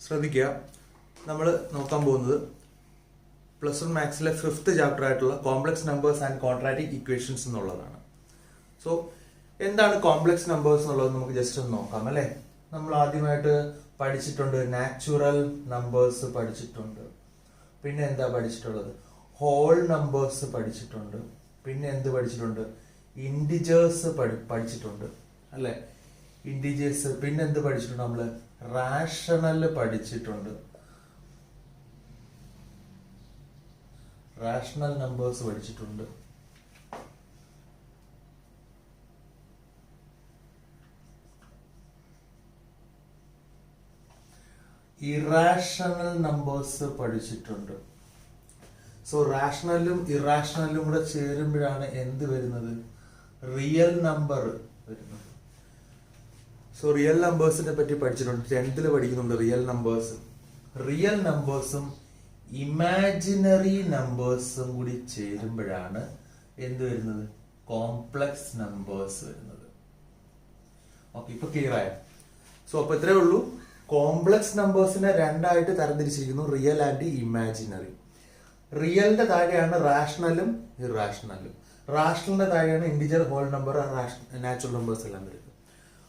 ശ്രദ്ധിക്കുക, നമ്മൾ നോക്കാൻ പോകുന്നത് +1 മാത്സിലെ 5th ചാപ്റ്റർ ആയിട്ടുള്ള complex numbers and quadratic equations എന്നുള്ളതാണ്. സോ എന്താണ് കോംപ്ലക്സ് നമ്പേഴ്സ് എന്നുള്ളത് നമുക്ക് ജസ്റ്റ് ഒന്ന് നോക്കാം അല്ലേ. നമ്മൾ ആദ്യമായിട്ട് പഠിച്ചിട്ടുണ്ട് നാച്ചുറൽ നമ്പേഴ്സ് പഠിച്ചിട്ടുണ്ട്. പിന്നെ എന്താ പഠിച്ചിട്ടുള്ളത്? ഹോൾ നമ്പേഴ്സ് പഠിച്ചിട്ടുണ്ട്. പിന്നെ എന്ത് പഠിച്ചിട്ടുണ്ട്? ഇൻഡിജേഴ്സ് പഠിച്ചിട്ടുണ്ട് അല്ലേ, ഇൻഡിജേഴ്സ്. പിന്നെ എന്ത് പഠിച്ചിട്ടുണ്ട്? നമ്മള് റാഷണൽ പഠിച്ചിട്ടുണ്ട്. റാഷണൽ നമ്പേഴ്സ് പഠിച്ചിട്ടുണ്ട്. ഇറാഷണൽ നമ്പേഴ്സ് പഠിച്ചിട്ടുണ്ട്. സോ റാഷണലും ഇറാഷണലും കൂടെ ചേരുമ്പോഴാണ് എന്ത് വരുന്നത്? റിയൽ നമ്പർ വരുന്നത്. സോ റിയൽ നമ്പേഴ്സിനെ പറ്റി പഠിച്ചിട്ടുണ്ട്. 10th പഠിക്കുന്നുണ്ട് റിയൽ നമ്പേഴ്സ്. റിയൽ നമ്പേഴ്സും ഇമാജിനറി നമ്പേഴ്സും കൂടി ചേരുമ്പോഴാണ് എന്ത് വരുന്നത്? കോംപ്ലക്സ് നമ്പേഴ്സ് വരുന്നത്. ഓക്കെ, ഇപ്പൊ ക്ലിയർ ആയോ? സോ അപ്പൊ ഇത്രേ ഉള്ളൂ. കോംപ്ലക്സ് നമ്പേഴ്സിനെ രണ്ടായിട്ട് തരംതിരിച്ചിരിക്കുന്നു, റിയൽ ആൻഡ് ഇമാജിനറി. റിയലിന്റെ താഴെയാണ് റാഷണലും ഇറാഷണലും. റാഷണലിന്റെ താഴെയാണ് integer, whole number, natural numbers എല്ലാം വരുന്നത്.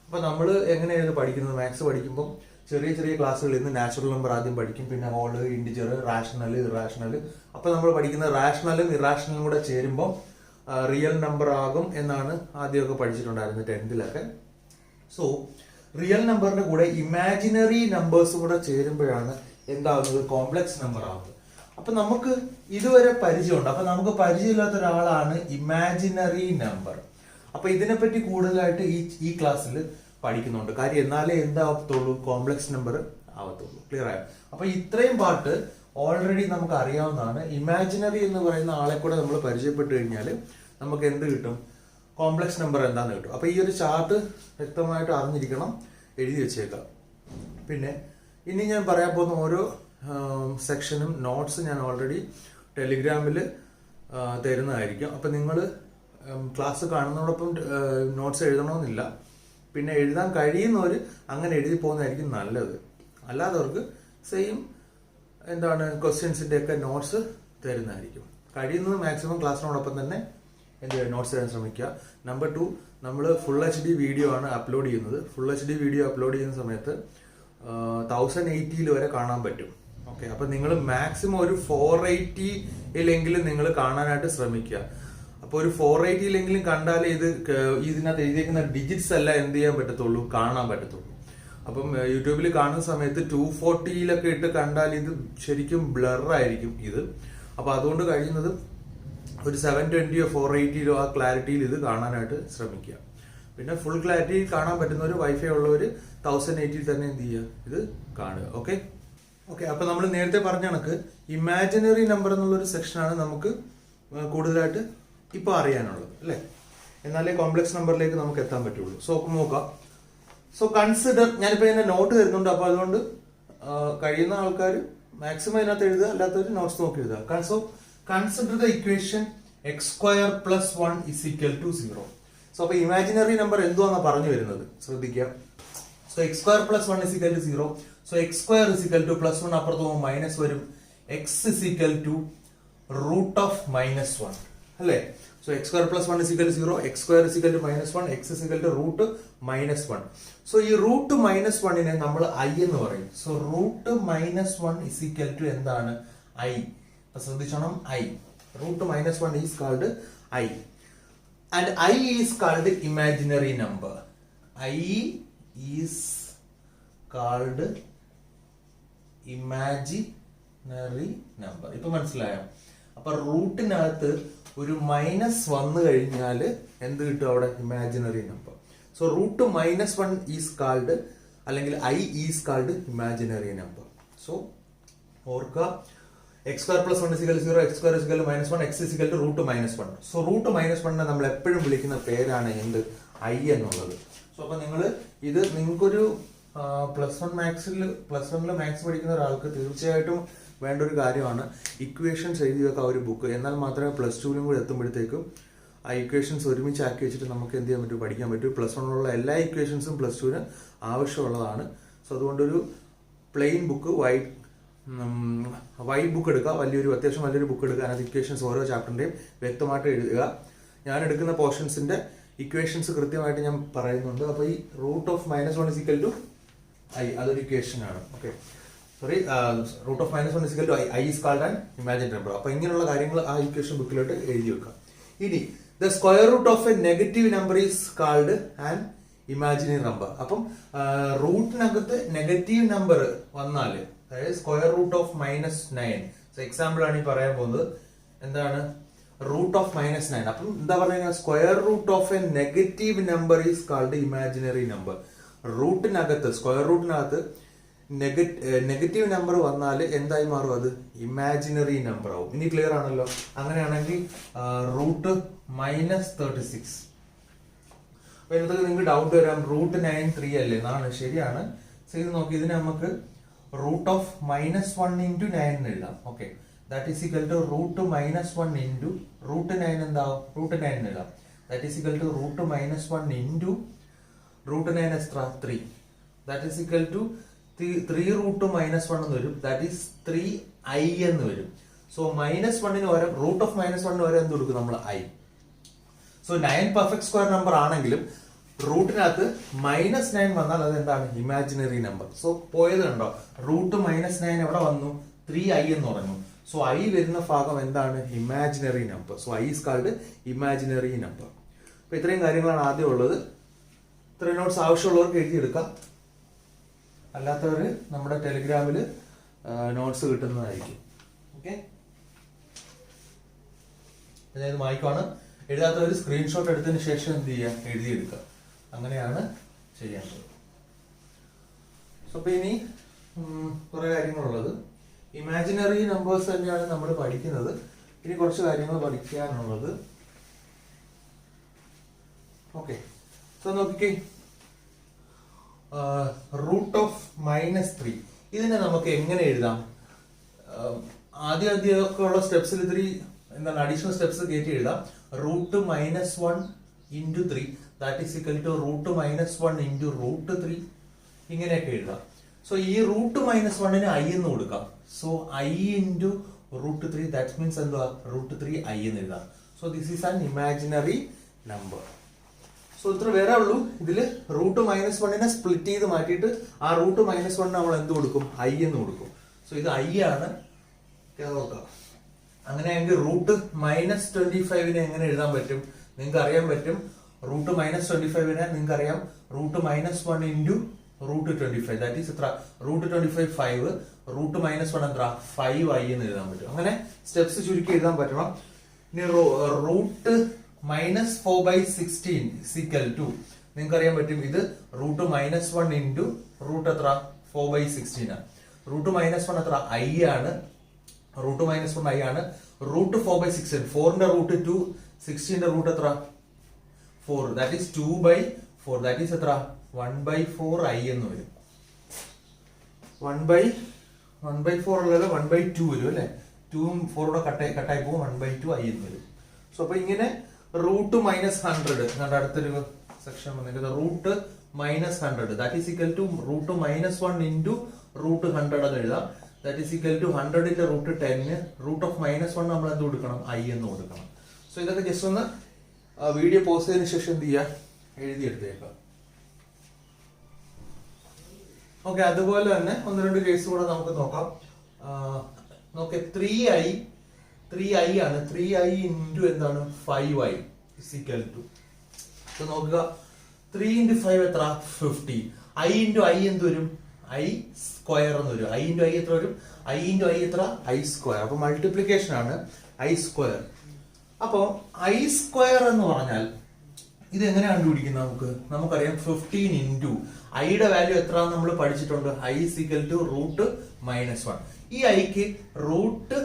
അപ്പൊ നമ്മൾ എങ്ങനെയാണ് പഠിക്കുന്നത്? മാത്സ് പഠിക്കുമ്പോൾ ചെറിയ ചെറിയ ക്ലാസ്സുകളിൽ നിന്ന് നാച്ചുറൽ നമ്പർ ആദ്യം പഠിക്കും, പിന്നെ ഹോള്, ഇൻഡിജർ, റാഷണൽ, ഇറാഷണൽ. അപ്പൊ നമ്മൾ പഠിക്കുന്ന റാഷണലും ഇറാഷണലും കൂടെ ചേരുമ്പോൾ റിയൽ നമ്പർ ആകും എന്നാണ് ആദ്യമൊക്കെ പഠിച്ചിട്ടുണ്ടായിരുന്നത് 10th. സോ റിയൽ നമ്പറിന്റെ കൂടെ ഇമാജിനറി നമ്പേഴ്സും കൂടെ ചേരുമ്പോഴാണ് എന്താകുന്നത്? കോംപ്ലക്സ് നമ്പർ ആകുന്നത്. അപ്പൊ നമുക്ക് ഇതുവരെ പരിചയമുണ്ട്. അപ്പൊ നമുക്ക് പരിചയമില്ലാത്ത ഒരാളാണ് ഇമാജിനറി നമ്പർ. അപ്പൊ ഇതിനെപ്പറ്റി കൂടുതലായിട്ട് ഈ ക്ലാസ്സിൽ പഠിക്കുന്നുണ്ട്. കാര്യം എന്നാലേ എന്താവത്തുള്ളൂ? കോംപ്ലക്സ് നമ്പർ ആവത്തുള്ളൂ. ക്ലിയർ ആയോ? അപ്പൊ ഇത്രയും പാർട്ട് ഓൾറെഡി നമുക്ക് അറിയാവുന്നതാണ്. ഇമാജിനറി എന്ന് പറയുന്ന ആളെ കൂടെ നമ്മൾ പരിചയപ്പെട്ട് കഴിഞ്ഞാൽ നമുക്ക് എന്ത് കിട്ടും? കോംപ്ലക്സ് നമ്പർ എന്താന്ന് കിട്ടും. അപ്പൊ ഈ ഒരു ചാർട്ട് വ്യക്തമായിട്ട് അറിഞ്ഞിരിക്കണം, എഴുതി വെച്ചേക്കാം. പിന്നെ ഇനി ഞാൻ പറയാൻ പോകുന്ന ഓരോ സെക്ഷനും നോട്ട്സ് ഞാൻ ഓൾറെഡി ടെലിഗ്രാമിൽ തരുന്നതായിരിക്കും. അപ്പൊ നിങ്ങൾ ക്ലാസ് കാണുന്നതോടൊപ്പം നോട്ട്സ് എഴുതണമെന്നില്ല. പിന്നെ എഴുതാൻ കഴിയുന്നവർ അങ്ങനെ എഴുതി പോകുന്നതായിരിക്കും നല്ലത്. അല്ലാത്തവർക്ക് സെയിം ക്വസ്റ്റ്യൻസിന്റെ ഒക്കെ നോട്ട്സ് തരുന്നതായിരിക്കും. കഴിയുന്നത് മാക്സിമം ക്ലാസ്സിനോടൊപ്പം തന്നെ നോട്ട്സ് തരാൻ ശ്രമിക്കുക. നമ്പർ 2, നമ്മൾ ഫുൾ HD വീഡിയോ ആണ് അപ്ലോഡ് ചെയ്യുന്നത്. ഫുൾ HD വീഡിയോ അപ്ലോഡ് ചെയ്യുന്ന സമയത്ത് 1080 വരെ കാണാൻ പറ്റും. ഓക്കെ, അപ്പൊ നിങ്ങൾ മാക്സിമം ഒരു 480 നിങ്ങൾ കാണാനായിട്ട് ശ്രമിക്കുക. അപ്പൊ ഒരു 480 കണ്ടാലേ ഇതിനകത്ത് എഴുതിയേക്കുന്ന ഡിജിറ്റ്സ് എല്ലാം എന്ത് ചെയ്യാൻ പറ്റത്തുള്ളൂ? കാണാൻ പറ്റത്തുള്ളൂ. അപ്പം യൂട്യൂബിൽ കാണുന്ന സമയത്ത് 240 ഇട്ട് കണ്ടാൽ ഇത് ശരിക്കും ബ്ലർ ആയിരിക്കും ഇത്. അപ്പൊ അതുകൊണ്ട് കഴിയുന്നത് ഒരു 720 480 ആ ക്ലാരിറ്റിയിൽ ഇത് കാണാനായിട്ട് ശ്രമിക്കുക. പിന്നെ ഫുൾ ക്ലാരിറ്റി കാണാൻ പറ്റുന്നവർ, വൈഫൈ ഉള്ളവർ 1080 തന്നെ എന്ത് ചെയ്യുക? ഇത് കാണുക. ഓക്കെ, അപ്പൊ നമ്മൾ നേരത്തെ പറഞ്ഞ കണക്ക് ഇമാജിനറി നമ്പർ എന്നുള്ളൊരു സെക്ഷനാണ് നമുക്ക് കൂടുതലായിട്ട് ഇപ്പൊ അറിയാനുള്ളത് അല്ലെ. എന്നാലേ കോംപ്ലക്സ് നമ്പറിലേക്ക് നമുക്ക് എത്താൻ പറ്റുള്ളൂ. സോ നോക്കാം. സോ കൺസിഡർ, ഞാനിപ്പോ ഇതിന്റെ നോട്ട് തരുന്നുണ്ട്. അപ്പൊ അതുകൊണ്ട് കഴിയുന്ന ആൾക്കാർ മാക്സിമം ഇതിനകത്ത് എഴുതുക, അല്ലാത്തവർ നോട്ട്സ് നോക്കി എഴുതുക. So consider the equation x² + 1 = 0. So അപ്പൊ ഇമാജിനറി നമ്പർ എന്തുവാന്നാ പറഞ്ഞു വരുന്നത്? ശ്രദ്ധിക്കുക. So x² + 1 = 0. സോ x² = +1 അപ്പുറത്ത് പോകുമ്പോൾ മൈനസ് വരും. x = √(-1) അല്ലേ. So x² + 1 = 0, x² = -1, x √(-1). So ഈ √-1നെ നമ്മൾ i എന്ന് പറയും. സോ √-1 എന്താണ്? i. ശ്രദ്ധിച്ചോണം, i. √-1 is called i. And i is called imaginary number. I is called imaginary number. ഇപ്പൊ മനസ്സിലായോ? അപ്പൊ റൂട്ടിനകത്ത് ഒരു മൈനസ് വന്നു കഴിഞ്ഞാൽ എന്ത് കിട്ടും അവിടെ? Imaginary number. So √-1 is called, അല്ലെങ്കിൽ i is called imaginary number. So ഓർക്കുക, x² + 1 = 0, x² = -1, x √-1. സോ √-1നെ നമ്മൾ എപ്പോഴും വിളിക്കുന്ന പേരാണ് എന്ത്? i എന്നുള്ളത്. സോ അപ്പൊ നിങ്ങൾക്കൊരു +1 മാത്സ് പഠിക്കുന്ന ഒരാൾക്ക് തീർച്ചയായിട്ടും വേണ്ട ഒരു കാര്യമാണ് ഇക്വേഷൻസ് എഴുതി വെക്കുക ഒരു ബുക്ക്. എന്നാൽ മാത്രമേ +2 കൂടി എത്തുമ്പോഴത്തേക്കും ആ ഇക്വേഷൻസ് ഒരുമിച്ച് ആക്കി വെച്ചിട്ട് നമുക്ക് എന്ത് ചെയ്യാൻ പറ്റും? പഠിക്കാൻ പറ്റും. +1 എല്ലാ ഇക്വേഷൻസും +2 ആവശ്യമുള്ളതാണ്. സോ അതുകൊണ്ടൊരു പ്ലെയിൻ ബുക്ക് വൈറ്റ് ബുക്ക് എടുക്കുക, അത്യാവശ്യം വലിയൊരു ബുക്ക് എടുക്കുക. അതിനകത്ത് ഇക്വേഷൻസ് ഓരോ ചാപ്റ്ററിന്റെയും വ്യക്തമായിട്ട് എഴുതുക. ഞാൻ എടുക്കുന്ന പോർഷൻസിന്റെ ഇക്വേഷൻസ് കൃത്യമായിട്ട് ഞാൻ പറയുന്നുണ്ട്. അപ്പൊ ഈ root of -1 is equal to i, അതൊരു ഇക്വേഷൻ ആണ്. Okay, sorry, root of -1 is equal to i is called an imaginary number. അപ്പൊ ഇങ്ങനെയുള്ള കാര്യങ്ങൾ ആ ഇക്വേഷൻ ബുക്കിലോട്ട് എഴുതി വെക്കാം. ഇനി the square root of a negative number is called an imaginary number. അപ്പം റൂട്ടിനകത്ത് നെഗറ്റീവ് നമ്പർ വന്നാല്, അതായത് സ്ക്വയർ റൂട്ട് ഓഫ് -9, എക്സാമ്പിൾ ആണ് ഈ പറയാൻ പോകുന്നത്. എന്താണ് റൂട്ട് ഓഫ് -9? അപ്പം എന്താ പറയുക, square root of a negative number is called imaginary number. Square റൂട്ടിനകത്ത് നെഗറ്റീവ് നമ്പർ വന്നാൽ എന്തായി മാറും? അത് ഇമാജിനറി നമ്പർ ആവും. ഇനി ക്ലിയർ ആണല്ലോ? അങ്ങനെയാണെങ്കിൽ റൂട്ട് -36. അപ്പൊ ഇതിനകത്ത് നിങ്ങൾക്ക് ഡൗട്ട് വരാം, റൂട്ട് 9 3 അല്ലേ എന്നാണ്. ശരിയാണ്. ഇത് നോക്കി, ഇതിന് നമുക്ക് റൂട്ട് ഓഫ് -1 into 9 എന്ന് എഴുതാം. ഓക്കെ, that is equal to root -1 into root 9 എന്താവും? റൂട്ട് 9 എന്ന് എഴുതാം. That is equal to root -1 into root 9 എത്ര? 3. That is equal to 3 root -1 എന്ന് വരും. ദാറ്റ് ഈസ് 3i എന്ന് വരും. സോ -1 പകരം റൂട്ട് ഓഫ് -1 വരെ എന്ത് കൊടുക്കും നമ്മൾ? i. So 9 perfect square number ആണെങ്കിലും റൂട്ടിനകത്ത് -9 വന്നാൽ അത് എന്താണ്? Imaginary number. സോ പോയത് കണ്ടോ? റൂട്ട് -9 എവിടെ വന്നു? 3i എന്ന് പറഞ്ഞു. സോ i വരുന്ന ഭാഗം എന്താണ്? Imaginary number. So i is called imaginary number. അപ്പൊ ഇത്രയും കാര്യങ്ങളാണ് ആദ്യം ഉള്ളത്. ഇത്രയും നോട്ട്സ് ആവശ്യമുള്ളവർക്ക് എഴുതിയെടുക്കാം. അല്ലാത്തവര് നമ്മുടെ ടെലിഗ്രാമിൽ നോട്ട്സ് കിട്ടുന്നതായിരിക്കും. ഓക്കെ, അതായത് വായിക്കുവാണ്. എഴുതാത്തവർ സ്ക്രീൻഷോട്ട് എടുത്തതിന് ശേഷം എന്ത് ചെയ്യുക? എഴുതിയെടുക്കുക. അങ്ങനെയാണ് ചെയ്യേണ്ടത്. അപ്പൊ ഇനി കുറെ കാര്യങ്ങളുള്ളത്. ഇമാജിനറി നമ്പേഴ്സ് തന്നെയാണ് നമ്മൾ പഠിക്കുന്നത്. ഇനി കുറച്ച് കാര്യങ്ങൾ പഠിക്കാനുള്ളത്. ഓക്കെ, സോ നോക്കിക്കേ, റൂട്ട് ഓഫ് -3 ഇതിനെ നമുക്ക് എങ്ങനെ എഴുതാം? ആദ്യമൊക്കെ ഉള്ള സ്റ്റെപ്സിൽ ഇത്തിരി എന്താണ് അഡീഷണൽ സ്റ്റെപ്സ് കയറ്റി എഴുതാം. Root -1 into 3 that is equal to root -1 into root 3 ഇങ്ങനെയൊക്കെ എഴുതാം. സോ ഈ റൂട്ട് -1ന് i എന്ന് കൊടുക്കാം. So i into root 3 that means എന്തുവാ? റൂട്ട് 3i എന്ന് എഴുതാം. So this is an imaginary number. So ഇത്ര വേറെ ഉള്ളൂ. ഇതില് റൂട്ട് -1നെ സ്പ്ലിറ്റ് ചെയ്ത് മാറ്റിയിട്ട് ആ റൂട്ട് -1 നമ്മൾ എന്ത് കൊടുക്കും? i എന്ന് കൊടുക്കും. സോ ഇത് i ആണ്. നോക്കാം. അങ്ങനെയാണെങ്കിൽ റൂട്ട് -25നെ എങ്ങനെ എഴുതാൻ പറ്റും? നിങ്ങൾക്ക് അറിയാൻ പറ്റും. റൂട്ട് -25നെ നിങ്ങൾക്ക് അറിയാം root -1 into root 25 that is എത്ര? റൂട്ട് 25 5. റൂട്ട് -1 എത്ര? 5i എന്ന് എഴുതാൻ പറ്റും. അങ്ങനെ സ്റ്റെപ്സ് ചുരുക്കി എഴുതാൻ പറ്റണം. ഇനി റൂട്ട് -4/16 ഈക്വൽ ടു നിങ്ങൾക്ക് അറിയാൻ പറ്റും. ഇത് റൂട്ട് -1 into റൂട്ട് എത്ര? 4/16 ആണ്. റൂട്ട് -1 എത്ര? i ആണ്. റൂട്ട് -1 i ആണ്. റൂട്ട് 4/16, 4ന്റെ റൂട്ട് 2, 16ന്റെ റൂട്ട് എത്ര? 4. That is 2/4. ദാറ്റ് ഈസ് എത്ര? 1/4i എന്ന് വരും. 1/4 ഉള്ളത് 1/2 വരും അല്ലെ? 2ഉം 4 കട്ടായി പോകും. 1/2i എന്ന് വരും. സോ അപ്പൊ ഇങ്ങനെ റൂട്ട് -100 അടുത്തൊരു സെക്ഷൻ വന്നിട്ട് root -100 that is equal to root -1 into root 100 എന്ന് എഴുതാം. ദാറ്റ് ഈസ് ഈക്വൽ ടു 100ന്റെ റൂട്ട് 10. റൂട്ട് ഓഫ് -1 നമ്മൾ എന്ത് കൊടുക്കണം? i എന്ന് കൊടുക്കണം. സോ ഇതൊക്കെ ജസ്റ്റ് ഒന്ന് വീഡിയോ പോസ്റ്റ് ചെയ്തതിനു ശേഷം എന്ത് ചെയ്യുക? എഴുതിയെടുത്തേക്കാം. ഓക്കെ, അതുപോലെ തന്നെ 1-2 കേസ് കൂടെ നമുക്ക് നോക്കാം. നോക്കെ 3i ആണ്. 3i into എന്താണ്? 5i is equal to. So നോക്കുക, 3 into 5 എത്ര? 50. i into i എന്ത് വരും? i സ്ക്വയർ എന്ന് വരും. i into i എത്ര വരും? i into i എത്ര? i square. അപ്പൊ മൾട്ടിപ്ലിക്കേഷൻ ആണ് i സ്ക്വയർ. അപ്പൊ i സ്ക്വയർ എന്ന് പറഞ്ഞാൽ ഇത് എങ്ങനെ കണ്ടുപിടിക്കുന്നത്? നമുക്കറിയാം 15 into ഐയുടെ വാല്യൂ എത്ര നമ്മൾ പഠിച്ചിട്ടുണ്ട്? i is equal to root -1. ഈ ഐക്ക് റൂട്ട്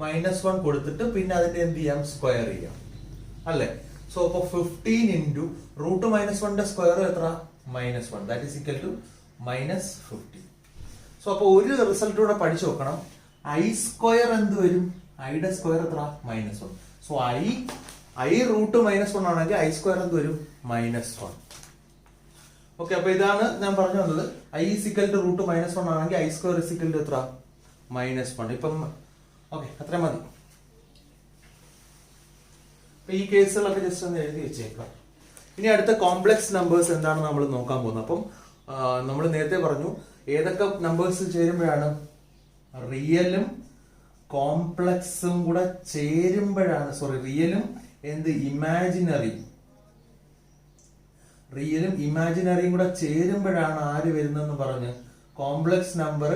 -1 കൊടുത്തിട്ട് പിന്നെ അതിന്റെ എന്ത് ചെയ്യാം? സ്ക്വയർ ചെയ്യാം അല്ലെ? സോ അപ്പൊ 15 into റൂട്ട് -1ന്റെ സ്ക്വയർ എത്ര? -1. That is equal to -50. So അപ്പൊ ഒരു റിസൾട്ട് കൂടെ പഠിച്ചു നോക്കണം. i സ്ക്വയർ എന്ത് വരും? ഐയുടെ സ്ക്വയർ എത്ര? -1. സോ i റൂട്ട് -1 ആണെങ്കിൽ i സ്ക്വയർ എന്ത് വരും? -1. ഓക്കെ, അപ്പൊ ഇതാണ് ഞാൻ പറഞ്ഞു വന്നത്. ഐ ഇസിക്കൽ ടു റൂട്ട് -1 ആണെങ്കിൽ ഐ സ്ക്വയർ ഇസിക്കൽ ടു എത്ര? -1. ഇപ്പം ഓക്കെ, അത്ര മതി. ഈ കേസുകളൊക്കെ ജസ്റ്റ് ഒന്ന് എഴുതി വെച്ചേക്കാം. ഇനി അടുത്ത കോംപ്ലക്സ് നമ്പേഴ്സ് എന്താണെന്ന് നമ്മൾ നോക്കാൻ പോകുന്നത്. അപ്പം നമ്മൾ നേരത്തെ പറഞ്ഞു ഏതൊക്കെ നമ്പേഴ്സ് ചേരുമ്പോഴാണ് റിയലും കോംപ്ലക്സും കൂടെ ചേരുമ്പോഴാണ്, റിയലും ഇമാജിനറിയും കൂടെ ചേരുമ്പോഴാണ് ആര് വരുന്നെന്ന് പറഞ്ഞ് കോംപ്ലക്സ് നമ്പർ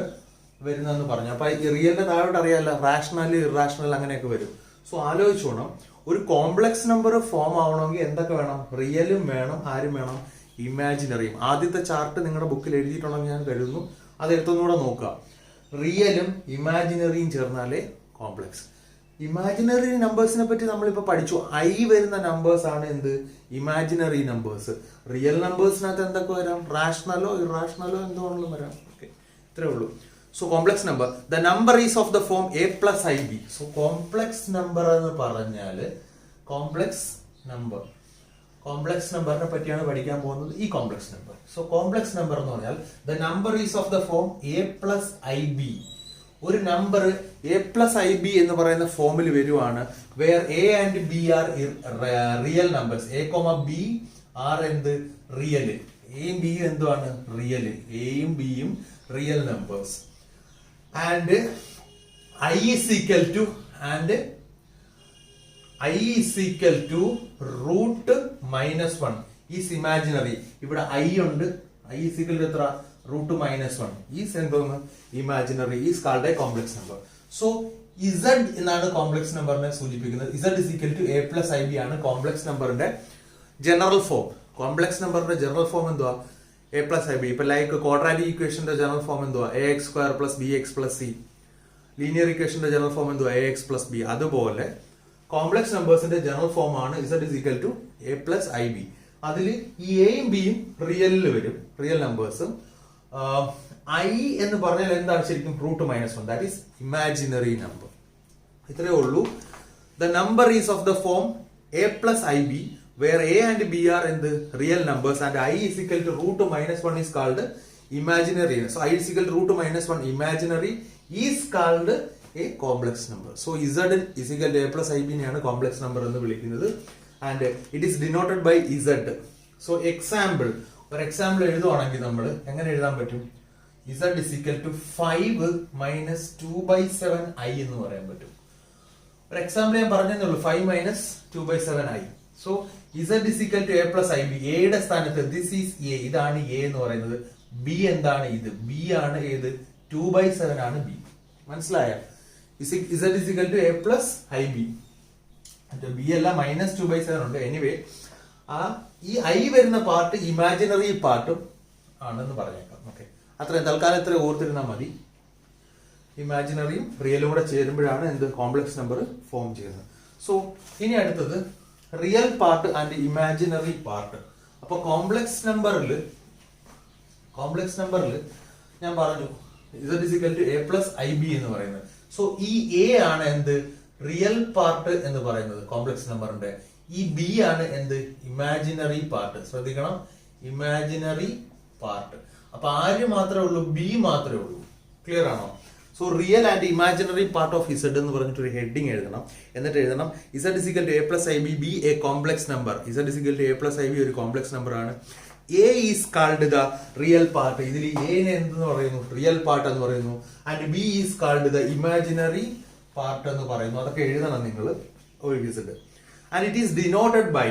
വരുന്നെന്ന് പറഞ്ഞു. അപ്പൊ ഈ റിയലിന്റെ താഴോട്ട് അറിയാമല്ലോ, റാഷണൽ, ഇറാഷണൽ അങ്ങനെയൊക്കെ വരും. സോ ആലോചിച്ചോണം, ഒരു കോംപ്ലക്സ് നമ്പർ ഫോം ആവണമെങ്കിൽ എന്തൊക്കെ വേണം? റിയലും വേണം, ആരും വേണം? ഇമാജിനറിയും. ആദ്യത്തെ ചാർട്ട് നിങ്ങളുടെ ബുക്കിൽ എഴുതിയിട്ടുണ്ടെന്ന് ഞാൻ കരുതുന്നു, അത് എടുത്തൊന്നുകൂടെ നോക്കുക. റിയലും ഇമാജിനറിയും ചേർന്നാലേ കോംപ്ലക്സ്. ഇമാജിനറി നമ്പേഴ്സിനെ പറ്റി നമ്മളിപ്പോ പഠിച്ചു. ഐ വരുന്ന നമ്പേഴ്സ് ആണ് എന്ത്? Imaginary numbers. റിയൽ നമ്പേഴ്സിനകത്ത് എന്തൊക്കെ വരാം? റാഷണലോ ഇറാഷണലോ എന്തുകൊണ്ടും വരാം. ഓക്കെ, ഇത്രേ ഉള്ളൂ. So complex number, the number is of the form a plus ib. So complex number എന്ന് പറഞ്ഞാല് കോംപ്ലക്സ് നമ്പറിനെ പറ്റിയാണ് പഠിക്കാൻ പോകുന്നത്, ഈ complex number. So complex number എന്ന് പറഞ്ഞാൽ the number is of the form a plus ib. ഒരു നമ്പർ a plus ib എന്ന് പറയുന്ന ഫോമിൽ വരുവാണ് where a and b are real numbers. a, b are എന്ത്? റിയൽ. എയും ബിയും എന്തുവാണ്? റിയൽ. എയും ബിയും real numbers. And i is equal to root -1 is imaginary. ഇവിടെ i ഉണ്ട്, i is equal to എത്ര? root -1 ഈസ് എന്തോന്ന്? Imaginary. Is called A complex number. So z എന്നാണ് കോംപ്ലക്സ് നമ്പറിനെ സൂചിപ്പിക്കുന്നത്. z is equal to a plus ib ആണ് complex നമ്പറിന്റെ general form. Complex നമ്പറിന്റെ ജനറൽ ഫോം എന്തുവാ? a plus ib. ഇപ്പൊ ലൈക്ക് ക്വാഡ്രാറ്റിക് ഇക്വേഷന്റെ ജനറൽ ഫോം എന്തുവാ? ax square plus bx plus c. Linear ഇക്വേഷന്റെ ജനറൽ ഫോം എന്തുവാ? ax plus b. അതുപോലെ കോംപ്ലക്സ് നമ്പേഴ്സിന്റെ ജനറൽ ഫോം ആണ് z is equal to a plus ib. അതിൽ ഈ എയും ബിയും റിയലിൽ വരും, റിയൽ നമ്പേഴ്സും. ഐ എന്ന് പറഞ്ഞാൽ എന്താണ് ശരിക്കും? √-1, ദാറ്റ് ഈസ് ഇമാജിനറി നമ്പർ. ഇത്രയേ ഉള്ളൂ. The number is of the form a plus ib where a and b are in the real numbers and I is equal to √-1 is called imaginary. So I is equal to √-1 imaginary is called a complex number. So z is equal to a plus ib neയാണ് complex number എന്ന് വിളിക്കുന്നത്. And it is denoted by z. So example, ഒരു example എഴുതുവാണെങ്കിൽ നമ്മൾ എങ്ങനെ എഴുതാൻ പറ്റും? z is equal to 5 minus 2/7i എന്ന് പറയാൻ പറ്റും. ഒരു എക്സാമ്പിൾ ഞാൻ പറഞ്ഞതേ ഉള്ളൂ, 5 - 2/7i. So z is equal to a plus ib. എയുടെ സ്ഥാനത്ത് ദിസ് ഈസ് a, ഇതാണ് a എന്ന് പറയുന്നത്. b എന്താണ്? ഇത് b ആണ്. ഏത്? 2/7 ആണ് b. മനസ്സിലായ? z is equal to a plus ib. b അല്ല, -2/7 ഉണ്ട്. എനിവേ ഈ i വരുന്ന പാർട്ട് ഇമാജിനറി പാർട്ടും ആണെന്ന് പറഞ്ഞേക്കാം. ഓക്കെ, അത്രയും തൽക്കാലം ഇത്ര ഓർത്തിരുന്നാൽ മതി. ഇമാജിനറിയും റിയലും കൂടെ ചേരുമ്പോഴാണ് എന്ത്? കോംപ്ലക്സ് നമ്പർ ഫോം ചെയ്യുന്നത്. സോ ഇനി അടുത്തത് real part and imaginary part. അപ്പൊ കോംപ്ലക്സ് നമ്പറിൽ ഞാൻ പറഞ്ഞു z is equal to a plus ib എന്ന് പറയുന്നത്. സോ ഈ a ആണ് എന്ത്? റിയൽ പാർട്ട് എന്ന് പറയുന്നത് കോംപ്ലക്സ് നമ്പറിന്റെ. ഈ b ആണ് എന്ത്? Imaginary part. ശ്രദ്ധിക്കണം, ഇമാജിനറി പാർട്ട്. അപ്പൊ ആര് മാത്രമേ ഉള്ളൂ? b മാത്രമേ ഉള്ളൂ. ക്ലിയർ ആണോ? So real and imaginary part of z എന്ന് പറഞ്ഞിട്ട് ഒരു ഹെഡിങ് എഴുതണം. എന്നിട്ട് എഴുതണം z is equal to a plus ib, b a complex number. z is equal to a plus ib ഒരു കോംപ്ലക്സ് നമ്പർ ആണ്. a is called the real part. ഇതിൽ a നെ എന്തെന്ന് പറയുന്നു? റിയൽ പാർട്ട് എന്ന് പറയുന്നു. And b is called the imaginary part എന്ന് പറയുന്നു. അതൊക്കെ എഴുതണം നിങ്ങൾ ഒരു visit. And it is denoted by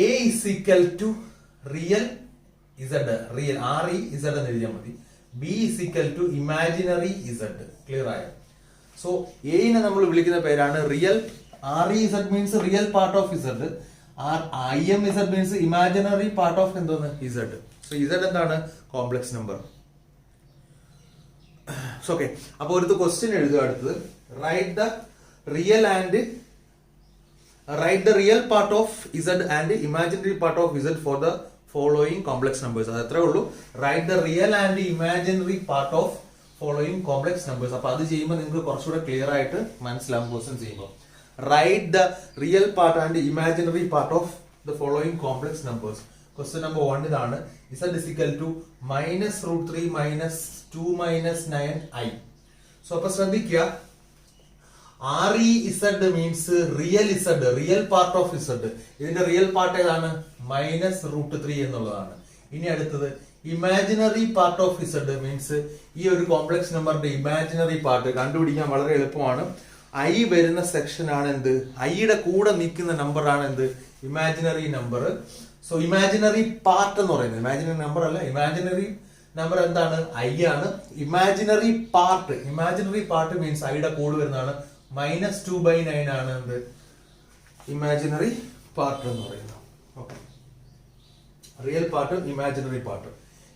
a is equal to real z, real re z എന്ന് എഴുതിയാൽ മതി. b is equal to imaginary z. Clear ആയോ? സോ a നെ നമ്മൾ വിളിക്കുന്ന പേരാണ് real. REZ means real part of z. IMZ means imaginary part of എന്തോന്ന്? z. So z എന്താണ്? Complex number. ഓക്കെ, അപ്പൊ ഒരു ക്വസ്റ്റ്യൻ എഴുതുക. അടുത്തത് write the real part of z and imaginary part of z for the following complex numbers. അത് അത്രേ ഉള്ളൂ. Write the real and imaginary part of following complex numbers. അപ്പൊ അത് ചെയ്യുമ്പോൾ നിങ്ങൾക്ക് കുറച്ചുകൂടെ ക്ലിയർ ആയിട്ട് മനസ്സിലാവും ക്വസ്റ്റ്യൻ ചെയ്യുമ്പോൾ. Write the real part and imaginary part of the following complex numbers. Question number 1 ഇതാണ്. z is equal to -√3 minus 2 minus 9i. So അപ്പൊ ശ്രദ്ധിക്കുക, REZ means real z, real part of z. ഇതിന്റെ real part ഏതാണ്? -√3 എന്നുള്ളതാണ്. ഇനി അടുത്തത് imaginary part of z means ഈ ഒരു കോംപ്ലക്സ് നമ്പറിന്റെ ഇമാജിനറി പാർട്ട് കണ്ടുപിടിക്കാൻ വളരെ എളുപ്പമാണ്. ഐ വരുന്ന സെക്ഷൻ ആണ് എന്ത്? ഐയുടെ കൂടെ നിൽക്കുന്ന നമ്പർ ആണ് എന്ത്? Imaginary number. So imaginary part എന്ന് പറയുന്നത് ഇമാജിനറി നമ്പർ അല്ല, ഇമാജിനറി നമ്പർ എന്താണ്? ഐ ആണ്. ഇമാജിനറി പാർട്ട് മീൻസ് ഐയുടെ കൂടെ വരുന്നതാണ്. -2/9 ആണ് എന്ത്? ഇമാജിനറി പാർട്ട് എന്ന് പറയുന്നത്. Okay, real part, imaginary part.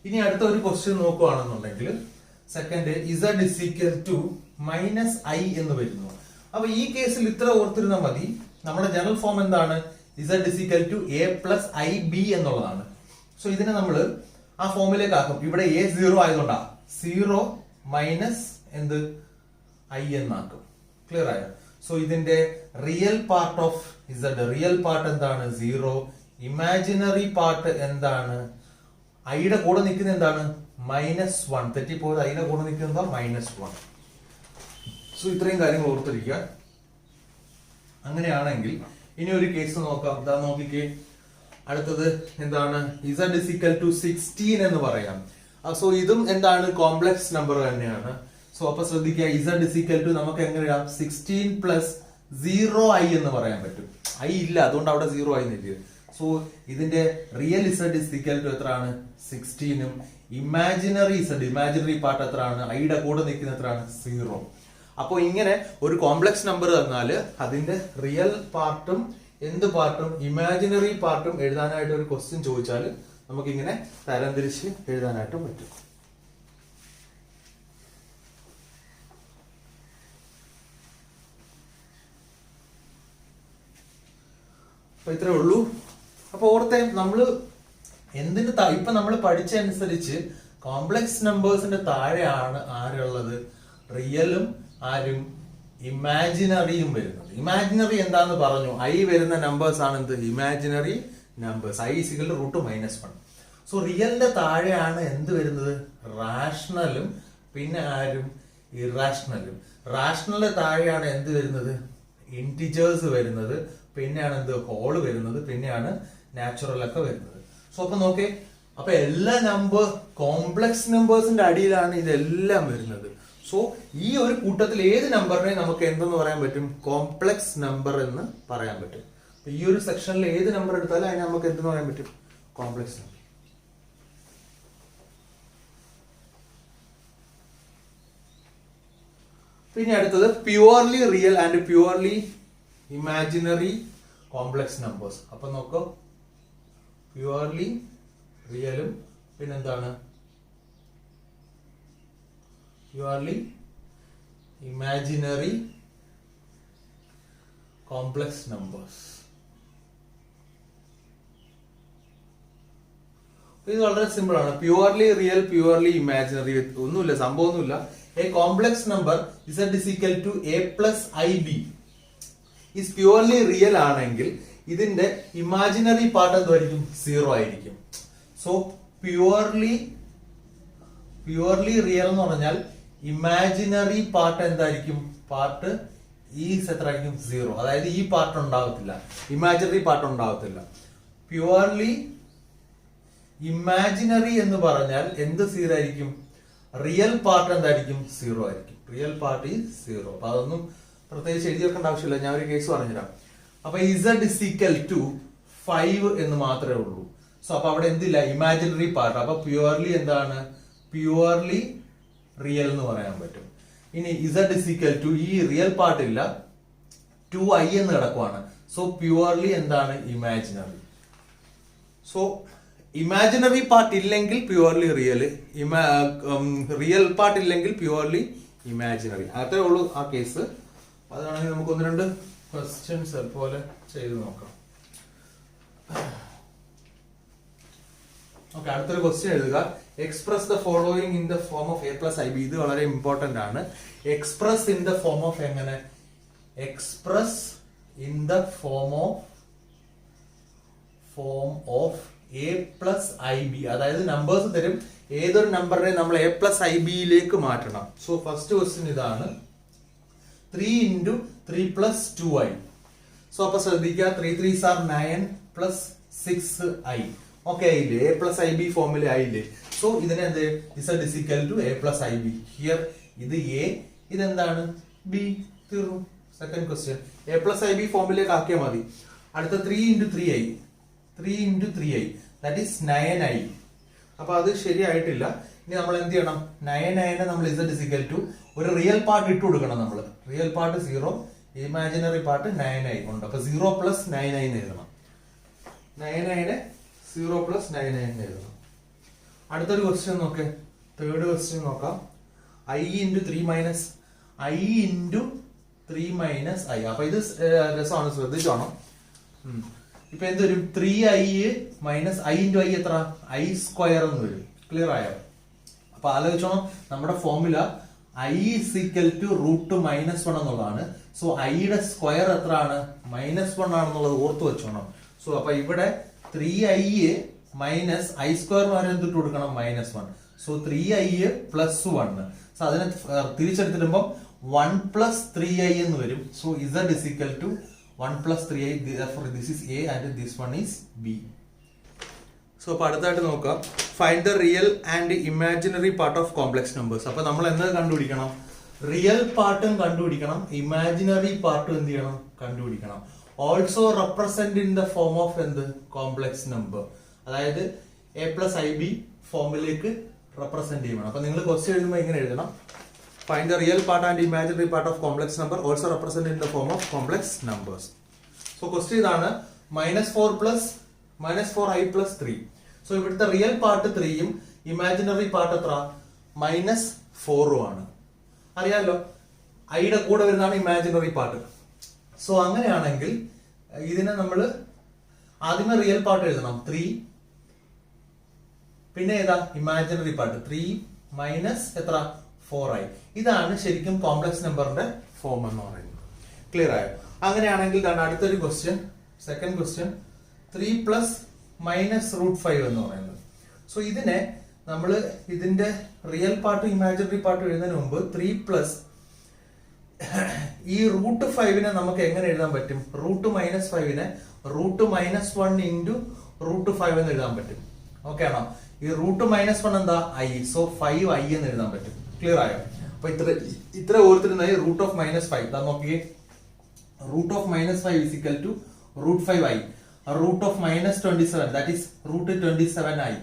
ഇനി അടുത്ത ഒരു ക്വസ്റ്റ്യൻ നോക്കുകയാണെന്നുണ്ടെങ്കിൽ second z is equal to -i എന്ന് വരുന്നു. അപ്പൊ ഈ കേസിൽ ഇത്ര ഓർത്തിരുന്നാൽ മതി. നമ്മുടെ ജനറൽ ഫോം എന്താണ്? z is equal to a plus ib എന്നുള്ളതാണ്. സോ ഇതിനെ നമ്മൾ ആ ഫോമിലേക്ക് ആക്കും. ഇവിടെ a 0 ആയതുകൊണ്ടാ 0 മൈനസ് എന്ത്? i എന്നാക്കും. ക്ലിയർ ആയോ? സോ ഇതിന്റെ real part of z, real part എന്താണ്? 0. ഇമാജിനറി പാർട്ട് എന്താണ്? ഐയുടെ കൂടെ നിൽക്കുന്ന എന്താണ്? -1. തെറ്റിപ്പോയത് ഐയുടെ കൂടെ നിൽക്കുന്ന -1. സോ ഇത്രയും കാര്യങ്ങൾ ഓർത്തിരിക്കുക. അങ്ങനെയാണെങ്കിൽ ഇനി ഒരു കേസ് നോക്കാം. ഇതാ നോക്കിക്കേ, അടുത്തത് എന്താണ്? z is equal to 16 എന്ന് പറയാം. സോ ഇതും എന്താണ്? കോംപ്ലക്സ് നമ്പർ തന്നെയാണ്. സോ അപ്പൊ ശ്രദ്ധിക്കുക, z is equal to നമുക്ക് എങ്ങനെയാ 16 പ്ലസ് 0i എന്ന് പറയാൻ പറ്റും. ഐ ഇല്ല, അതുകൊണ്ട് അവിടെ 0 ആയി നിൽക്കുക. സോ ഇതിന്റെ real z is equal to എത്രയാണ്? 16ഉം ഇമാജിനറി z, ഇമാജിനറി പാർട്ട് എത്രയാണ്? ഐയുടെ കൂടെ നിൽക്കുന്ന എത്രയാണ്? 0. അപ്പൊ ഇങ്ങനെ ഒരു കോംപ്ലക്സ് നമ്പർ തന്നാൽ അതിന്റെ റിയൽ പാർട്ടും എന്ത് പാർട്ടും ഇമാജിനറി പാർട്ടും എഴുതാനായിട്ട് ഒരു ക്വസ്റ്റ്യൻ ചോദിച്ചാൽ നമുക്ക് ഇങ്ങനെ തരംതിരിച്ച് എഴുതാനായിട്ട് പറ്റും. അപ്പൊ ഇത്രേ ഉള്ളൂ. അപ്പൊ ഓർത്തെ, നമ്മള് എന്തിന് ഇപ്പൊ നമ്മൾ പഠിച്ച അനുസരിച്ച് കോംപ്ലക്സ് നമ്പേഴ്സിന്റെ താഴെയാണ് ആരുള്ളത്? റിയലും ആരും ഇമാജിനറിയും വരുന്നത്. ഇമാജിനറി എന്താന്ന് പറഞ്ഞു? ഐ വരുന്ന നമ്പേഴ്സ് ആണ് എന്ത്? Imaginary numbers. ഐ = √-1. സോ റിയലിന്റെ താഴെയാണ് എന്ത് വരുന്നത്? റാഷണലും പിന്നെ ആരും? ഇറാഷണലും. റാഷണലിന്റെ താഴെയാണ് എന്ത് വരുന്നത്? ഇന്റിജേഴ്സ് വരുന്നത്, പിന്നെയാണ് എന്ത്? ഹോള് വരുന്നത്, പിന്നെയാണ് നാച്ചുറൽ ഒക്കെ വരുന്നത്. സോ അപ്പൊ നോക്കേ, അപ്പൊ എല്ലാ കോംപ്ലക്സ് നമ്പേഴ്സിന്റെ അടിയിലാണ് ഇതെല്ലാം വരുന്നത്. സോ ഈ ഒരു കൂട്ടത്തിൽ ഏത് നമ്പറിനെ നമുക്ക് എന്തെന്ന് പറയാൻ പറ്റും? കോംപ്ലക്സ് നമ്പർ എന്ന് പറയാൻ പറ്റും. ഈ ഒരു സെക്ഷനിൽ ഏത് നമ്പർ എടുത്താലും അതിനെ നമുക്ക് എന്തെന്ന് പറയാൻ പറ്റും? Complex number. പിന്നെ അടുത്തത് purely real and purely imaginary complex numbers. അപ്പൊ നോക്കൂ, പ്യുവർലി റിയലും പിന്നെന്താണ്? Purely imaginary complex numbers. ഇത് വളരെ സിമ്പിൾ ആണ്. പ്യുവർലി റിയൽ, പ്യുവർലി ഇമാജിനറി, ഒന്നുമില്ല, സംഭവമൊന്നുമില്ല. A complex number z is equal to a plus ib is purely real ആണെങ്കിൽ ഇതിന്റെ ഇമാജിനറി പാർട്ട് എന്തായിരിക്കും? 0 ആയിരിക്കും. സോ പ്യുവർലി റിയൽ എന്ന് പറഞ്ഞാൽ ഇമാജിനറി പാർട്ട് എന്തായിരിക്കും? പാർട്ട് എത്രയായിരിക്കും? 0. അതായത് ഈ പാർട്ട് ഉണ്ടാവത്തില്ല, ഇമാജിനറി പാർട്ട് ഉണ്ടാവത്തില്ല. പ്യുവർലി ഇമാജിനറി എന്ന് പറഞ്ഞാൽ എന്ത് 0 ആയിരിക്കും? റിയൽ പാർട്ട് എന്തായിരിക്കും? 0 ആയിരിക്കും. Real part is 0. അപ്പൊ അതൊന്നും പ്രത്യേകിച്ച് എഴുതി വെക്കേണ്ട ആവശ്യമില്ല. ഞാൻ ഒരു കേസ് പറഞ്ഞുതരാം. അപ്പൊ z is equal to 5 എന്ന് മാത്രമേ ഉള്ളൂ. സോ അപ്പൊ അവിടെ എന്തില്ല? Imaginary part. അപ്പൊ പ്യുവർലി എന്താണ്? പ്യുവർലി റിയൽ എന്ന് പറയാൻ പറ്റും. ഇനി z is equal to ഈ റിയൽ പാർട്ട് ഇല്ല, 2i എന്ന് കിടക്കുവാണ്. സോ പ്യുവർലി എന്താണ്? ഇമാജിനറി. സോ ഇമാജിനറി പാർട്ട് ഇല്ലെങ്കിൽ പ്യുവർലി റിയൽ, റിയൽ പാർട്ട് ഇല്ലെങ്കിൽ പ്യുവർലി ഇമാജിനറി. അത്രേ ഉള്ളൂ ആ കേസ്. അതാണെങ്കിൽ നമുക്ക് 1-2 ക്വസ്റ്റ്യൻസ് അതുപോലെ ചെയ്ത് നോക്കാം. ഓക്കെ, അടുത്തൊരു ക്വസ്റ്റ്യൻ എഴുതുക. Express the following in the form of a plus ib. ഇത് വളരെ ഇമ്പോർട്ടന്റ് ആണ്. Express in the form of എങ്ങനെ? Express in the form of a i b, അതായത് നമ്പേഴ്സ് തരും, ഏതൊരു നമ്പറിനെ നമ്മൾ എ പ്ലസ് ഐ ബിയിലേക്ക് മാറ്റണം. സോ ഫസ്റ്റ് ക്വസ്റ്റ്യൻ ഇതാണ്, 3 into 3 plus 2i. സോ അപ്പൊ ശ്രദ്ധിക്കുക, 3 3s are 9 plus 6i. Okay ആയില്ലേ? എ പ്ലസ് ഐ ബി ഫോമിൽ ആയില്ലേ? സോ ഇതിനെ എന്ത്, z is equal to a plus ib. Here ഇത് എ, ഇതെന്താണ് ബി. തീർന്നു. Second question A plus I B ഫോമിലേക്ക് ആക്കിയാൽ മതി. അടുത്ത 3 into 3i, 3 into 3i, that is 9i. അപ്പൊ അത് ശരിയായിട്ടില്ല. ഇനി നമ്മൾ എന്ത് ചെയ്യണം, 9 നമ്മൾ z is equal to ഒരു റിയൽ പാർട്ട് ഇട്ട് കൊടുക്കണം. നമ്മൾ real part 0, imaginary part 9i ഉണ്ട്. അപ്പൊ 0 plus 9i എഴുതണം. 9i 0 plus 9i എഴുതണം. അടുത്തൊരു ക്വസ്റ്റ്യൻ നോക്കേ, തേർഡ് ക്വസ്റ്റ്യൻ നോക്കാം. i into 3 minus i into 3 minus i. അപ്പൊ ഇത് രസമാണ്, ശ്രദ്ധിച്ചോണം. ഇപ്പൊ എന്ത് വരും, 3i minus i into i എത്ര, i സ്ക്വയർ എന്ന് വരും. ക്ലിയർ ആയോ? അപ്പൊ ആലോചിച്ചോണം, നമ്മുടെ formula i is equal to root -1 എന്നുള്ളതാണ്. സോ ഐയുടെ സ്ക്വയർ എത്ര ആണ്, -1 ആണെന്നുള്ളത് ഓർത്ത് വെച്ചോണം. സോ അപ്പൊ ഇവിടെ 3i മൈനസ് ഐ സ്ക്വയർ വരെ എന്തിട്ട് കൊടുക്കണം, -1. So 3i plus 1. സോ അതിനെ തിരിച്ചെടുത്തിടുമ്പോൾ 1 plus 3i എന്ന് വരും. So z is equal to 1 plus 3i. Therefore this is a and this one is b. So അപ്പൊ അടുത്തായിട്ട് നോക്കാം, find the real and imaginary part of complex numbers. അപ്പൊ നമ്മൾ എന്ത് കണ്ടുപിടിക്കണം, റിയൽ പാർട്ടും കണ്ടുപിടിക്കണം, ഇമാജിനറി പാർട്ടും എന്ത് ചെയ്യണം, കണ്ടുപിടിക്കണം. Also represent in the form of എന്ത്, കോംപ്ലക്സ് നമ്പർ. അതായത് എ പ്ലസ് ഐ ബി ഫോമിലേക്ക് റെപ്രസെന്റ് ചെയ്യണം. അപ്പൊ നിങ്ങൾ ക്വസ്റ്റ്യൻ എഴുതുമ്പോൾ ഇങ്ങനെ എഴുതണം, find the real part and imaginary part of complex number also represent in the form of complex numbers. So question ഇതാണ്, -4i plus 3. സോ ഇവിടുത്തെ റിയൽ പാർട്ട് 3യും ഇമാജിനറി പാർട്ട് എത്ര, -4 ആണ്. അറിയാലോ, ഐയുടെ കൂടെ വരുന്നതാണ് ഇമാജിനറി പാർട്ട്. സോ അങ്ങനെയാണെങ്കിൽ ഇതിനെ നമ്മൾ ആദ്യമേ റിയൽ പാർട്ട് എഴുതണം 3, പിന്നെ ഏതാ ഇമാജിനറി പാർട്ട് 3 മൈനസ് എത്ര 4i. ഇതാണ് ശരിക്കും കോംപ്ലക്സ് നമ്പറിന്റെ ഫോം എന്ന് പറയുന്നത്. ക്ലിയർ ആയോ? അങ്ങനെയാണെങ്കിൽ അടുത്തൊരു ക്വസ്റ്റ്യൻ, സെക്കൻഡ് ക്വസ്റ്റ്യൻ, 3 plus -√5 എന്ന് പറയുന്നത്. സോ ഇതിനെ നമ്മൾ ഇതിന്റെ റിയൽ പാർട്ടും ഇമാജിനറി പാർട്ടും എഴുതുന്നതിന് മുമ്പ് 3 plus ഈ √5നെ നമുക്ക് എങ്ങനെ എഴുതാൻ പറ്റും, √-5നെ √-1 into √5 എന്ന് എഴുതാൻ പറ്റും. ഓക്കെ ആണോ? ഈ √-1 എന്താ, i. സോ 5i എന്ന് എഴുതാൻ പറ്റും. ക്ലിയർ ആയോ? അപ്പൊ ഇത്ര ഓർത്തിരുന്ന √-5 നോക്കിയേ, √-5 is equal to √5i. √-27 that is √27i.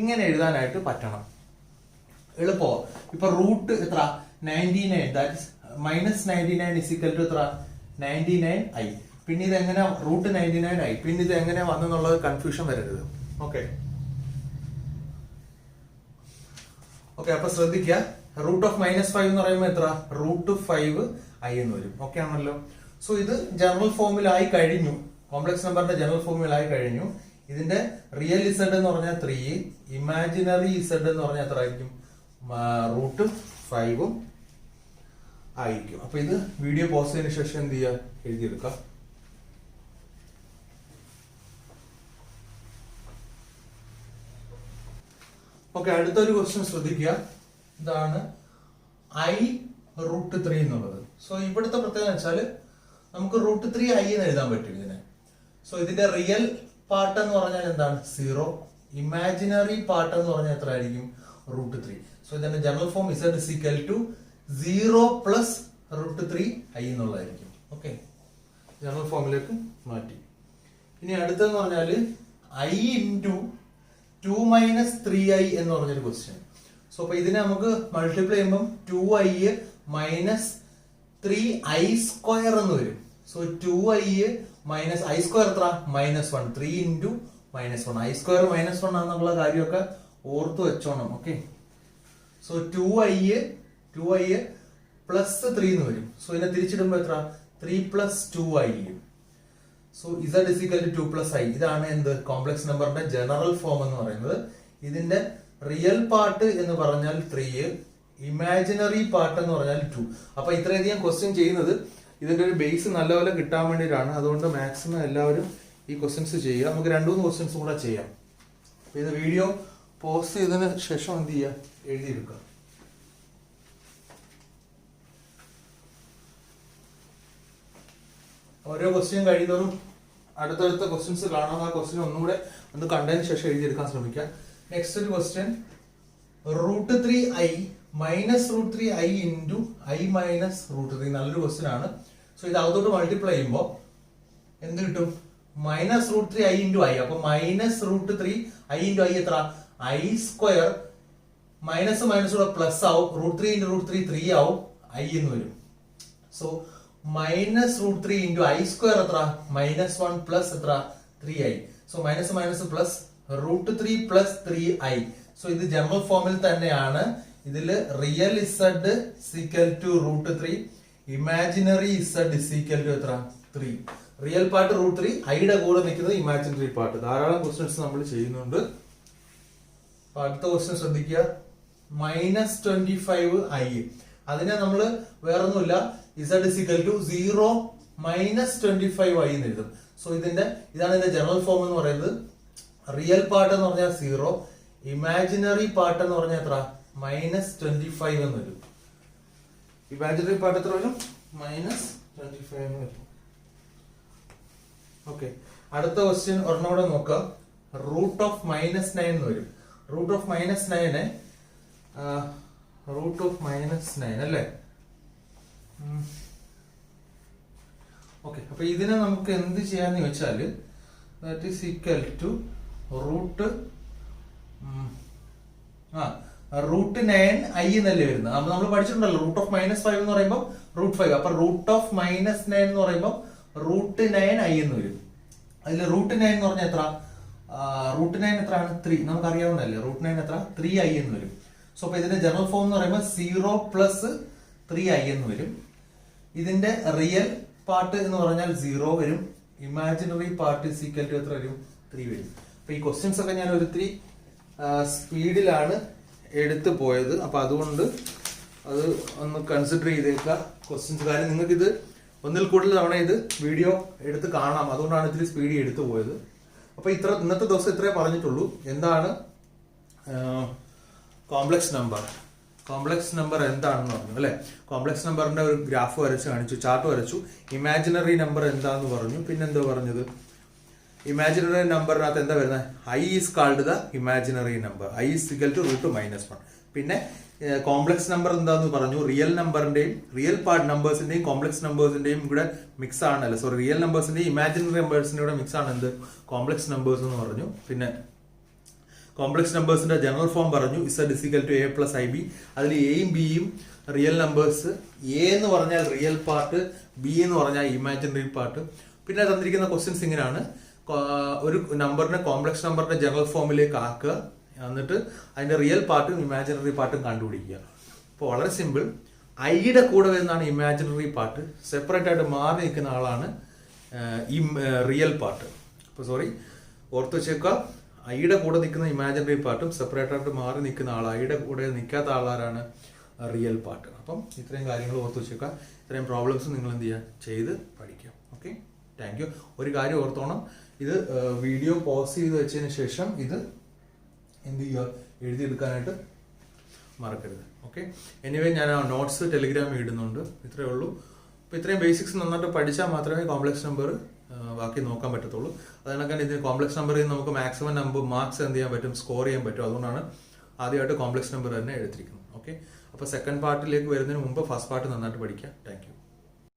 ഇങ്ങനെ എഴുതാനായിട്ട് പറ്റണം. എളുപ്പോ? ഇപ്പൊ റൂട്ട് എത്ര, 99, that is -99 is equal to എത്ര, 99i. പിന്നെ ഇത് എങ്ങനെ √99i, പിന്നെ ഇത് എങ്ങനെ വന്നെന്നുള്ളത് കൺഫ്യൂഷൻ വരരുത്. ഓക്കെ അപ്പൊ ശ്രദ്ധിക്കുക, √-5 എന്ന് പറയുമ്പോൾ എത്ര, √5i എന്ന് വരും. ഓക്കെ ആണല്ലോ? സോ ഇത് ജനറൽ ഫോമിലായി കഴിഞ്ഞു, കോംപ്ലക്സ് നമ്പറിന്റെ ജനറൽ ഫോമിലായി കഴിഞ്ഞു. ഇതിന്റെ റിയൽ ഇസഡ് എന്ന് പറഞ്ഞാൽ 3, ഇമാജിനറി ഇസഡ് എന്ന് പറഞ്ഞാൽ എത്ര ആയിരിക്കും, √5 ആയിരിക്കും. അപ്പൊ ഇത് വീഡിയോ പോസ്റ്റ് ചെയ്തതിനു ശേഷം എന്ത് ചെയ്യുക, എഴുതിയെടുക്കാം. ഓക്കെ, അടുത്തൊരു ക്വസ്റ്റ്യൻ ശ്രദ്ധിക്കുക, ഇതാണ് i√3 എന്നുള്ളത്. സോ ഇവിടുത്തെ പ്രത്യേകത വെച്ചാൽ നമുക്ക് √3i എന്ന് എഴുതാൻ പറ്റും ഇതിനെ. സോ ഇതിന്റെ റിയൽ പാർട്ട് എന്ന് പറഞ്ഞാൽ എന്താണ്, 0, ഇമാജിനറി പാർട്ട് എന്ന് പറഞ്ഞാൽ എത്ര ആയിരിക്കും, √3. സോ ഇതിന്റെ general form z is equal to 0 plus √3i എന്നുള്ളതായിരിക്കും. ഓക്കെ, ജനറൽ ഫോമിലേക്ക് മാറ്റി. ഇനി അടുത്തെന്ന് പറഞ്ഞാല് i into 2 minus 3i എന്ന് പറഞ്ഞൊരു ക്വസ്റ്റ്യൻ. സോ അപ്പൊ ഇതിനെ നമുക്ക് മൾട്ടിപ്ലൈ ചെയ്യുമ്പോൾ 2i മൈനസ് 3i സ്ക്വയർ എന്ന് വരും. So 2i minus I square എത്ര, -1. 3 into -1, ഐ സ്ക്വയർ -1 ആണെന്നുള്ള കാര്യമൊക്കെ ഓർത്ത് വെച്ചോണം. ഓക്കെ, സോ 2i പ്ലസ് 3 എന്ന് വരും. സോ ഇതിനെ തിരിച്ചിടുമ്പോ എത്ര, 3 plus 2i. So z is equal to 2 plus i. ഇതാണ് എന്ത്, കോംപ്ലക്സ് നമ്പറിന്റെ ജനറൽ ഫോം എന്ന് പറയുന്നത്. ഇതിന്റെ റിയൽ പാർട്ട് എന്ന് പറഞ്ഞാൽ 3, ഇമാജിനറി പാർട്ട് എന്ന് പറഞ്ഞാൽ 2. അപ്പൊ ഇത്രയധികം ക്വസ്റ്റ്യൻ ചെയ്യുന്നത് ഇതിന്റെ ഒരു ബേസ് നല്ലപോലെ കിട്ടാൻ വേണ്ടിയിട്ടാണ്. അതുകൊണ്ട് മാക്സിമം എല്ലാവരും ഈ ക്വസ്റ്റ്യൻസ് ചെയ്യുക. നമുക്ക് 2-3 ക്വസ്റ്റ്യൻസ് കൂടെ ചെയ്യാം. ഇത് വീഡിയോ പോസ് ചെയ്തതിന് ശേഷം എന്ത് ചെയ്യുക, എഴുതിയെടുക്കുക. ഓരോ ക്വസ്റ്റ്യൻ കഴിയുന്നതും അടുത്തടുത്ത ക്വസ്റ്റ്യൻസ് കാണാം. ആ ക്വസ്റ്റ്യൻ ഒന്നുകൂടെ ഒന്ന് കണ്ടതിന് ശേഷം എഴുതിയെടുക്കാൻ ശ്രമിക്കുക. നെക്സ്റ്റ് ഒരു question, √3i minus √3i into i minus √3. നല്ലൊരു ക്വസ്റ്റ്യൻ ആണ്. സോ ഇത് അകത്തോട്ട് മൾട്ടിപ്ലൈ ചെയ്യുമ്പോൾ എന്ത് കിട്ടും? Minus √3i into i. അപ്പൊ മൈനസ് √3i ഇൻറ്റു i എത്ര? i സ്ക്വയർ മൈനസ് മൈനസ് കൂടെ പ്ലസ് ആവും. √3 ഇൻറ്റു √3 3 ആവും, i എന്ന് വരും. സോ മൈനസ് √3 ഇൻറ്റു i സ്ക്വയർ എത്ര? -1 പ്ലസ് എത്ര? 3i. സോ minus minus plus √3 plus 3i. സോ ഇത് ജനറൽ ഫോമിൽ തന്നെയാണ്. ഇതില് real Z equal to √3, imaginary Z equal to എത്ര? 3. റിയൽ പാർട്ട് √3, ഐയുടെ കൂടെ നിൽക്കുന്നത് ഇമാജിനറി പാർട്ട്. ധാരാളം ക്വസ്റ്റ്യൻസ് നമ്മൾ ചെയ്യുന്നുണ്ട്. അടുത്ത ക്വസ്റ്റ്യൻ ശ്രദ്ധിക്കുക, -25i. അതിനെ നമ്മൾ വേറൊന്നുമില്ല, ഇസഡ് ഈക്വൽ ടു 0 -25i എന്ന് എഴുതും. സോ ഇതാണ് ഇതിന്റെ ജനറൽ ഫോം എന്ന് പറയുന്നത്. റിയൽ പാർട്ട് എന്ന് പറഞ്ഞാൽ 0, ഇമാജിനറി പാർട്ട് എന്ന് പറഞ്ഞാൽ എത്ര? -25 എന്ന് വരും. ഇമാജിനറി പാർട്ട് എത്ര വരും? -25 എന്ന് വരും. ഓക്കെ, അടുത്ത ക്വസ്റ്റ്യൻ ഒരെണ്ണോടെ നോക്കാം. √9 എന്ന് വരും. √9 അല്ലേ? ഓക്കെ, അപ്പൊ ഇതിനെ നമുക്ക് എന്ത് ചെയ്യാന്ന് ചോദിച്ചാല് that is equal to √9i എന്നല്ലേ വരുന്നത്. അപ്പൊ നമ്മൾ പഠിച്ചിട്ടുണ്ടല്ലോ √5 എന്ന് പറയുമ്പോൾ √5. അപ്പൊ √9 എന്ന് പറയുമ്പോൾ √9i എന്ന് വരും. അതിൽ √9 എന്ന് പറഞ്ഞാൽ എത്ര? √9 എത്രയാണ്? 3. നമുക്ക് അറിയാവുന്നതല്ലേ, √9 എത്ര? 3i എന്ന് വരും. സോ അപ്പൊ ഇതിന്റെ ജനറൽ ഫോം എന്ന് പറയുമ്പോൾ 0 പ്ലസ് 3i എന്ന് വരും. ഇതിന്റെ റിയൽ പാർട്ട് എന്ന് പറഞ്ഞാൽ 0 വരും. ഇമാജിനറി പാർട്ട് ഈക്വൽ ടു എത്ര വരും? 3 വരും. അപ്പൊ ഈ ക്വസ്റ്റ്യൻസ് ഒക്കെ ഞാൻ ഒത്തിരി സ്പീഡിലാണ് എടുത്തു പോയത്. അപ്പൊ അതുകൊണ്ട് അത് ഒന്ന് കൺസിഡർ ചെയ്തേക്കുക ക്വസ്റ്റ്യൻസ്. കാര്യം നിങ്ങൾക്ക് ഇത് ഒന്നിൽ കൂടുതൽ തവണ ഇത് വീഡിയോ എടുത്ത് കാണാം. അതുകൊണ്ടാണ് ഇത്തിരി സ്പീഡിൽ എടുത്തു പോയത്. അപ്പൊ ഇന്നത്തെ ദിവസം ഇത്രേ പറഞ്ഞിട്ടുള്ളൂ. എന്താണ് കോംപ്ലക്സ് നമ്പർ എന്താണെന്ന് പറഞ്ഞു അല്ലെ? കോംപ്ലക്സ് നമ്പറിന്റെ ഒരു ഗ്രാഫ് വരച്ച് കാണിച്ചു, ചാർട്ട് വരച്ചു. ഇമാജിനറി നമ്പർ എന്താന്ന് പറഞ്ഞു. പിന്നെന്താ പറഞ്ഞത്? ഇമാജിനറി നമ്പറിനകത്ത് എന്താ വരുന്നത്? i is called the imaginary number. i is equal to √1. പിന്നെ കോംപ്ലക്സ് നമ്പർ എന്താന്ന് പറഞ്ഞു. റിയൽ നമ്പറിന്റെയും റിയൽ പാർട്ട് നമ്പേഴ്സിന്റെയും കോംപ്ലക്സ് നമ്പേഴ്സിന്റെയും കൂടെ മിക്സ് ആണല്ലോ. സോറി, റിയൽ നമ്പേഴ്സിന്റെയും ഇമാജിനറി നമ്പേഴ്സിന്റെയും കൂടെ മിക്സ് ആണ് എന്ത്? കോംപ്ലക്സ് നമ്പേഴ്സ് എന്ന് പറഞ്ഞു. പിന്നെ കോംപ്ലക്സ് നമ്പേഴ്സിന്റെ ജനറൽ ഫോം പറഞ്ഞു, z equal to a plus ib. അതിൽ എയും ബിയും റിയൽ നമ്പേഴ്സ്. എ എന്ന് പറഞ്ഞാൽ റിയൽ പാർട്ട്, ബി എന്ന് പറഞ്ഞാൽ ഇമാജിനറി പാർട്ട്. പിന്നെ തന്നിരിക്കുന്ന ക്വസ്റ്റ്യൻസ് ഇങ്ങനെയാണ്. ഒരു നമ്പറിനെ കോംപ്ലക്സ് നമ്പറിന്റെ ജനറൽ ഫോമിലേക്ക് ആക്കുക, എന്നിട്ട് അതിന്റെ റിയൽ പാർട്ടും ഇമാജിനറി പാർട്ടും കണ്ടുപിടിക്കുക. അപ്പോൾ വളരെ സിമ്പിൾ. ഐയുടെ കൂടെ വരുന്നതാണ് ഇമാജിനറി പാർട്ട്. സെപ്പറേറ്റ് ആയിട്ട് മാറി നിൽക്കുന്ന ആളാണ് ഈ റിയൽ പാർട്ട്. അപ്പോൾ സോറി, ഓർത്ത് വെച്ചേക്കുക. ഐയുടെ കൂടെ നിൽക്കുന്ന ഇമാജിനറി പാർട്ടും സെപ്പറേറ്റ് ആയിട്ട് മാറി നിൽക്കുന്ന ആൾ, ഐയുടെ കൂടെ നിൽക്കാത്ത ആളാരാണ്? Real part. അപ്പം ഇത്രയും കാര്യങ്ങൾ ഓർത്ത് വെച്ചേക്കുക. ഇത്രയും പ്രോബ്ലംസ് നിങ്ങൾ എന്ത് ചെയ്യുക? ചെയ്ത് പഠിക്കുക. Okay, thank you. ഒരു കാര്യം ഓർത്തോണം, ഇത് വീഡിയോ പോസ് ചെയ്ത് വെച്ചതിന് ശേഷം ഇത് എന്ത് ചെയ്യുക? എഴുതിയെടുക്കാനായിട്ട് മറക്കരുത്. ഓക്കെ, എനിവേ ഞാൻ ആ നോട്ട്സ് ടെലിഗ്രാമിൽ ഇടുന്നുണ്ട്. ഇത്രയേ ഉള്ളൂ. അപ്പോൾ ഇത്രയും ബേസിക്സ് നന്നായിട്ട് പഠിച്ചാൽ മാത്രമേ കോംപ്ലക്സ് നമ്പർ ബാക്കി നോക്കാൻ പറ്റത്തുള്ളൂ. അതുകൊണ്ടൊക്കെ ഇതിന് കോംപ്ലക്സ് നമ്പറിൽ നമുക്ക് മാക്സിമം നമ്പർ മാർക്സ് എന്ത് ചെയ്യാൻ പറ്റും? സ്കോർ ചെയ്യാൻ പറ്റും. അതുകൊണ്ടാണ് ആദ്യമായിട്ട് കോംപ്ലക്സ് നമ്പർ തന്നെ എടുത്തിരിക്കുന്നത്. ഓക്കെ, അപ്പോൾ സെക്കൻഡ് പാർട്ടിലേക്ക് വരുന്നതിന് മുമ്പ് ഫസ്റ്റ് പാർട്ട് നന്നായിട്ട് പഠിക്കുക. Thank you.